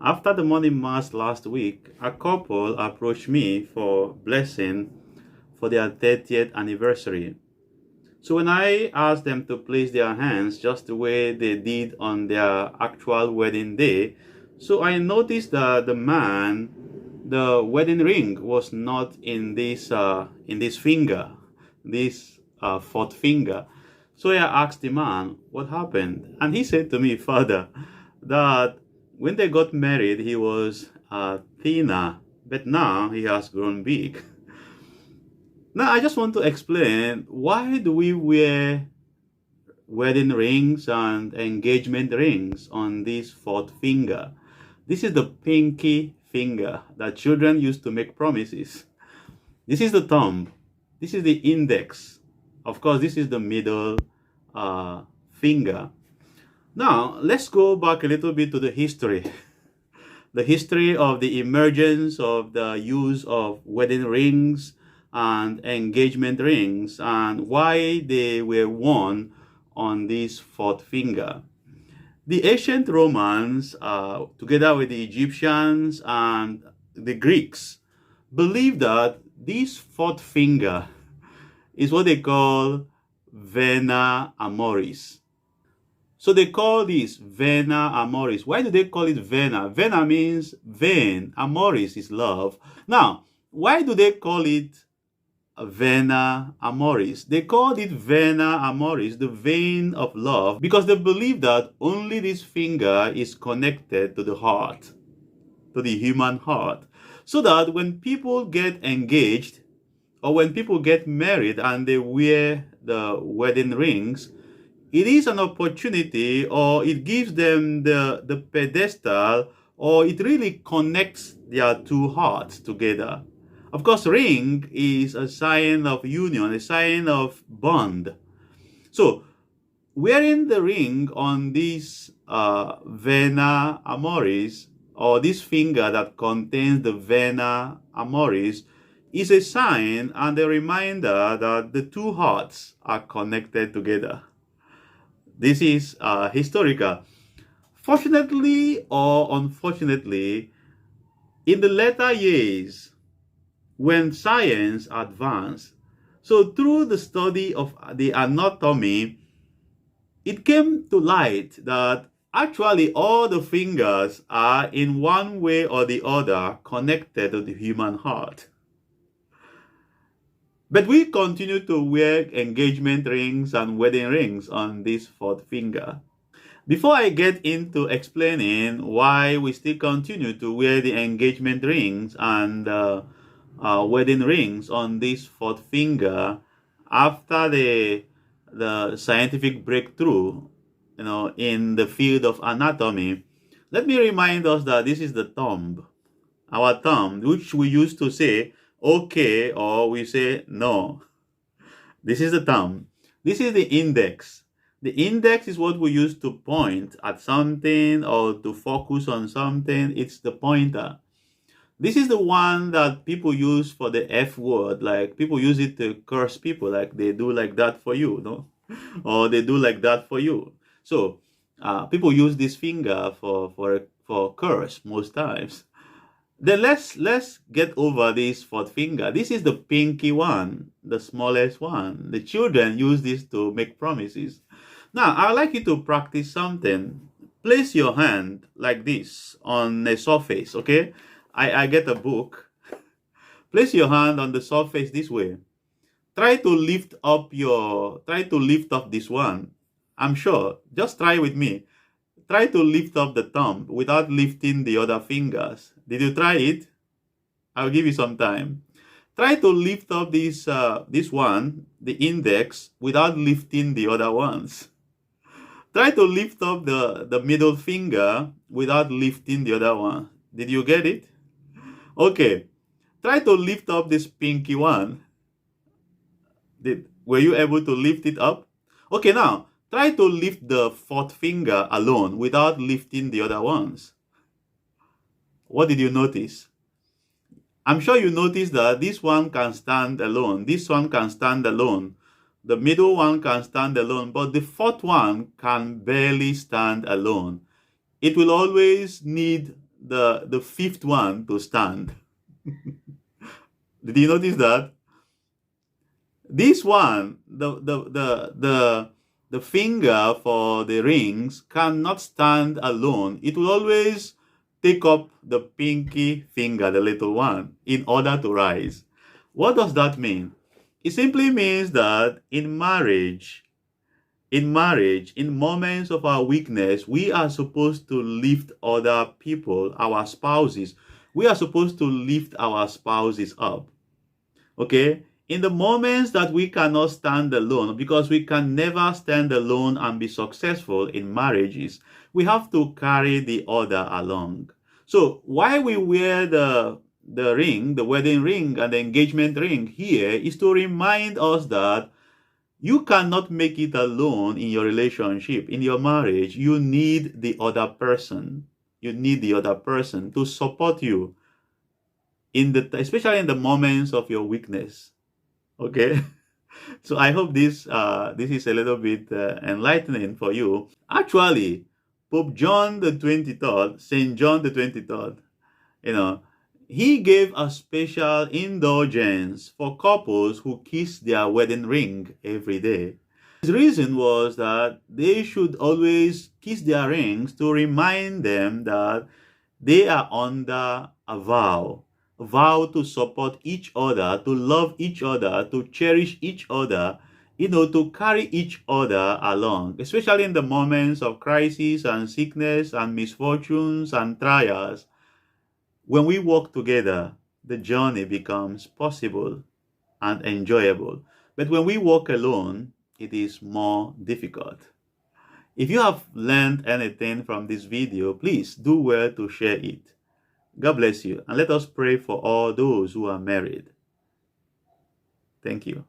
After the morning mass last week, a couple approached me for blessing for their 30th anniversary. So when I asked them to place their hands just the way they did on their actual wedding day, so I noticed that the wedding ring was not in this finger, this fourth finger. So I asked the man what happened, and he said to me, Father, that when they got married, he was thinner, but now he has grown big. Now, I just want to explain, why do we wear wedding rings and engagement rings on this fourth finger? This is the pinky finger that children use to make promises. This is the thumb. This is the index. Of course, this is the middle finger. Now, let's go back a little bit to the history. The history of the emergence of the use of wedding rings and engagement rings, and why they were worn on this fourth finger. The ancient Romans, together with the Egyptians and the Greeks, believed that this fourth finger is what they call Vena Amoris. So they call this Vena Amoris. Why do they call it Vena? Vena means vein. Amoris is love. Now, why do they call it Vena Amoris? They called it Vena Amoris, the vein of love, because they believe that only this finger is connected to the heart, to the human heart. So that when people get engaged or when people get married and they wear the wedding rings, it is an opportunity, or it gives them the pedestal, or it really connects their two hearts together. Of course, ring is a sign of union, a sign of bond. So, wearing the ring on this Vena Amoris, or this finger that contains the Vena Amoris, is a sign and a reminder that the two hearts are connected together. This is historical. Fortunately or unfortunately, in the later years, when science advanced, so through the study of the anatomy, it came to light that actually all the fingers are in one way or the other connected to the human heart. But we continue to wear engagement rings and wedding rings on this fourth finger. Before I get into explaining why we still continue to wear the engagement rings and wedding rings on this fourth finger after the scientific breakthrough, in the field of anatomy, let me remind us that this is the thumb, our thumb, which we used to say okay, or we say no. This is the thumb. This is the index. The index is what we use to point at something or to focus on something. It's the pointer. This is the one that people use for the F word, like people use it to curse people, like they do like that for you, no? Or they do like that for you. So people use this finger for curse most times. Then let's get over this fourth finger. This is the pinky one, the smallest one. The children use this to make promises. Now, I'd like you to practice something. Place your hand like this on a surface, okay? I get a book. Place your hand on the surface this way. Try to lift up this one. I'm sure. Just try with me. Try to lift up the thumb without lifting the other fingers. Did you try it? I'll give you some time. Try to lift up this one, the index, without lifting the other ones. Try to lift up the middle finger without lifting the other one. Did you get it? Okay. Try to lift up this pinky one. Were you able to lift it up? Okay, now try to lift the fourth finger alone without lifting the other ones. What did you notice? I'm sure you noticed that this one can stand alone. This one can stand alone. The middle one can stand alone, but the fourth one can barely stand alone. It will always need the fifth one to stand. Did you notice that? This one, the finger for the rings cannot stand alone. It will always take up the pinky finger, the little one, in order to rise. What does that mean? It simply means that in moments of our weakness, we are supposed to lift other people, our spouses. We are supposed to lift our spouses up. Okay? In the moments that we cannot stand alone, because we can never stand alone and be successful in marriages, we have to carry the other along. So why we wear the ring, the wedding ring and the engagement ring here is to remind us that you cannot make it alone in your relationship, in your marriage. You need the other person. You need the other person to support you especially in the moments of your weakness. Okay. So I hope this is a little bit enlightening for you. Actually, Pope John the 23rd, Saint John the 23rd, you know, he gave a special indulgence for couples who kiss their wedding ring every day. His reason was that they should always kiss their rings to remind them that they are under a vow to support each other, to love each other, to cherish each other, to carry each other along, especially in the moments of crisis and sickness and misfortunes and trials. When we walk together, the journey becomes possible and enjoyable. But when we walk alone, it is more difficult. If you have learned anything from this video, please do well to share it. God bless you, and let us pray for all those who are married. Thank you.